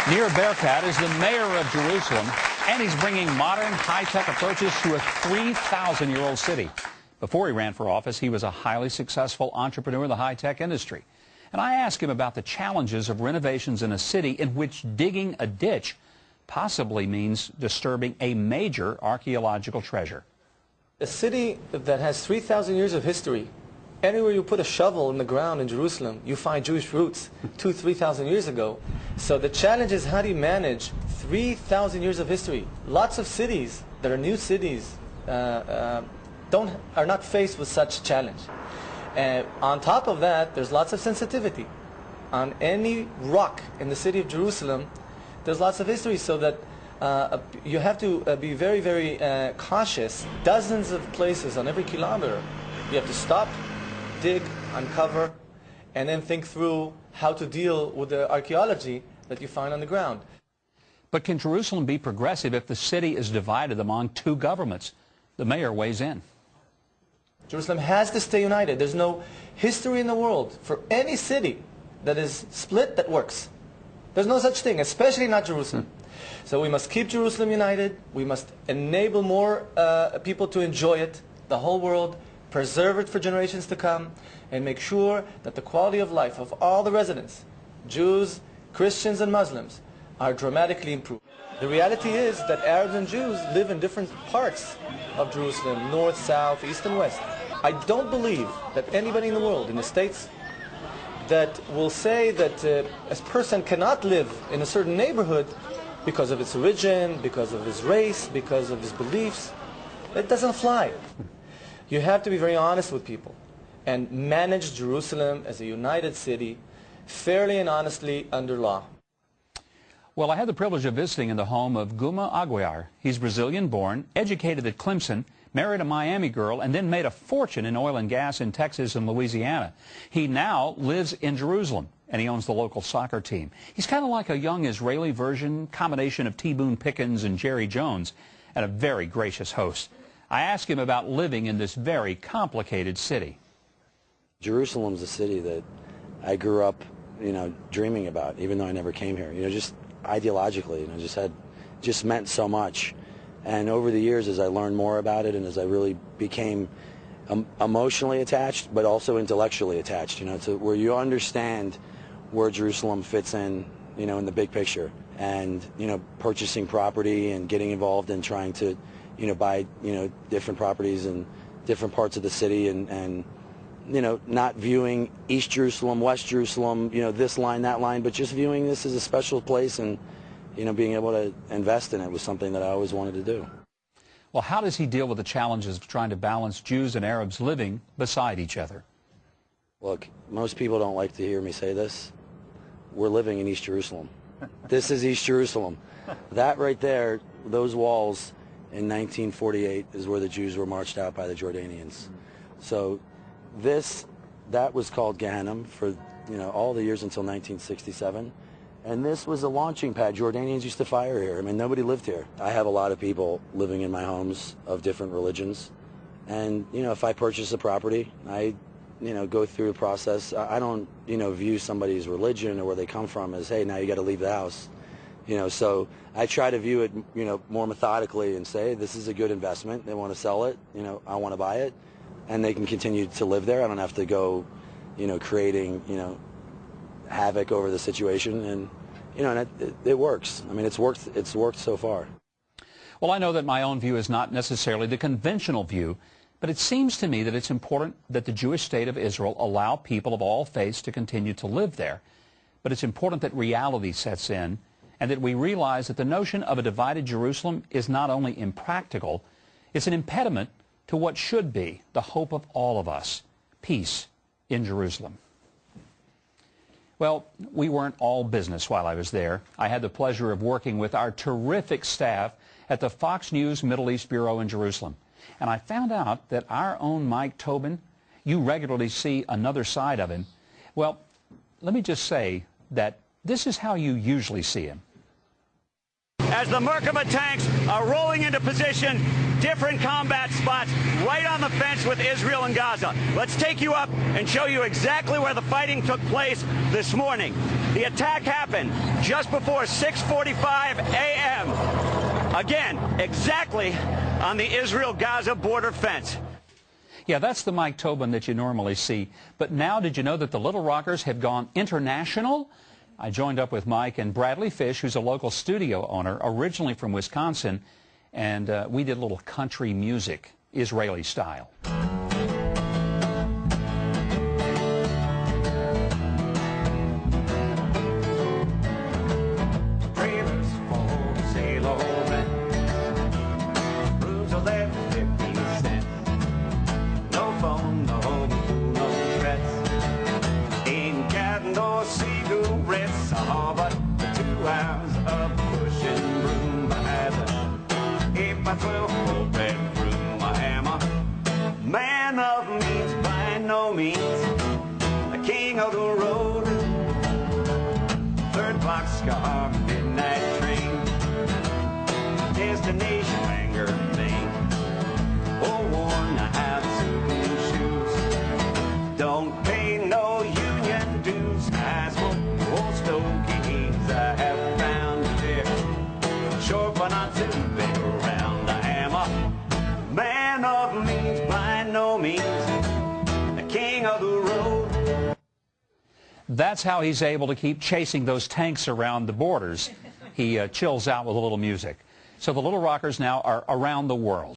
Nir Berkat is the mayor of Jerusalem, and he's bringing modern, high-tech approaches to a 3,000-year-old city. Before he ran for office, he was a highly successful entrepreneur in the high-tech industry. And I asked him about the challenges of renovations in a city in which digging a ditch possibly means disturbing a major archaeological treasure. A city that has 3,000 years of history. Anywhere you put a shovel in the ground in Jerusalem, you find Jewish roots 3,000 years ago. So the challenge is, how do you manage 3,000 years of history? Lots of cities that are new cities are not faced with such challenge. And on top of that, there's lots of sensitivity. On any rock in the city of Jerusalem, there's lots of history, so that you have to be very, very cautious. Dozens of places on every kilometer. You have to stop, dig, uncover, and then think through how to deal with the archaeology that you find on the ground. But can Jerusalem be progressive if the city is divided among two governments? The mayor weighs in. Jerusalem has to stay united. There's no history in the world for any city that is split that works. There's no such thing, especially not Jerusalem. So we must keep Jerusalem united. We must enable more people to enjoy it, the whole world, preserve it for generations to come, and make sure that the quality of life of all the residents, Jews, Christians, and Muslims, are dramatically improved. The reality is that Arabs and Jews live in different parts of Jerusalem, north, south, east, and west. I don't believe that anybody in the world, in the States, that will say that a person cannot live in a certain neighborhood because of its origin, because of his race, because of his beliefs. It doesn't fly. You have to be very honest with people and manage Jerusalem as a united city fairly and honestly under law. Well, I had the privilege of visiting in the home of Guma Aguiar. He's Brazilian-born, educated at Clemson, married a Miami girl, and then made a fortune in oil and gas in Texas and Louisiana. He now lives in Jerusalem, and he owns the local soccer team. He's kind of like a young Israeli version, combination of T. Boone Pickens and Jerry Jones, and a very gracious host. I asked him about living in this very complicated city. Jerusalem's a city that I grew up, dreaming about, even though I never came here. Just ideologically, just meant so much. And over the years, as I learned more about it, and as I really became emotionally attached, but also intellectually attached, to where you understand where Jerusalem fits in, in the big picture, and purchasing property and getting involved in trying to, buy, different properties in different parts of the city, and not viewing East Jerusalem, West Jerusalem, this line, that line, but just viewing this as a special place, and being able to invest in it was something that I always wanted to do. Well, how does he deal with the challenges of trying to balance Jews and Arabs living beside each other? Look, most people don't like to hear me say this. We're living in East Jerusalem. This is East Jerusalem. That right there, those walls in 1948 is where the Jews were marched out by the Jordanians. So that was called Gehenna for all the years until 1967. And this was a launching pad. Jordanians used to fire here. Nobody lived here. I have a lot of people living in my homes of different religions. And, if I purchase a property, I, go through a process. I don't, view somebody's religion or where they come from as, hey, now you got to leave the house. So I try to view it, more methodically and say, this is a good investment. They want to sell it. I want to buy it. And they can continue to live there. I don't have to go, creating, havoc over the situation, and it works. It's worked so far. Well, I know that my own view is not necessarily the conventional view, but it seems to me that it's important that the Jewish state of Israel allow people of all faiths to continue to live there. But it's important that reality sets in, and that we realize that the notion of a divided Jerusalem is not only impractical, it's an impediment to what should be the hope of all of us, peace in Jerusalem. Well, we weren't all business while I was there. I had the pleasure of working with our terrific staff at the Fox News Middle East Bureau in Jerusalem. And I found out that our own Mike Tobin, you regularly see another side of him. Well, let me just say that this is how you usually see him. As the Merkava tanks are rolling into position, different combat spots right on the fence with Israel and Gaza. Let's take you up and show you exactly where the fighting took place this morning. The attack happened just before 6:45 a.m. Again, exactly on the Israel-Gaza border fence. Yeah, that's the Mike Tobin that you normally see. But now, did you know that the Little Rockers have gone international? I joined up with Mike and Bradley Fish, who's a local studio owner, originally from Wisconsin, and we did a little country music, Israeli style. Trailers for sailor rent, rooms 11, 50 cents. No phone, no home, no threats. Ain't got no cigarettes, but 2 hours of pushing broom behind the 8x12 four-bedroom. I am a man of means by no means, a king of the road. 3rd boxcar, midnight train, destination Bangor, Maine. Oh, worn out suit and shoes, don't pay no union dues. I smoke old stogies I have found there, short but not too big around. I am a man of means by no means, a king of the road. That's how he's able to keep chasing those tanks around the borders. He chills out with a little music. So the Little Rockers now are around the world.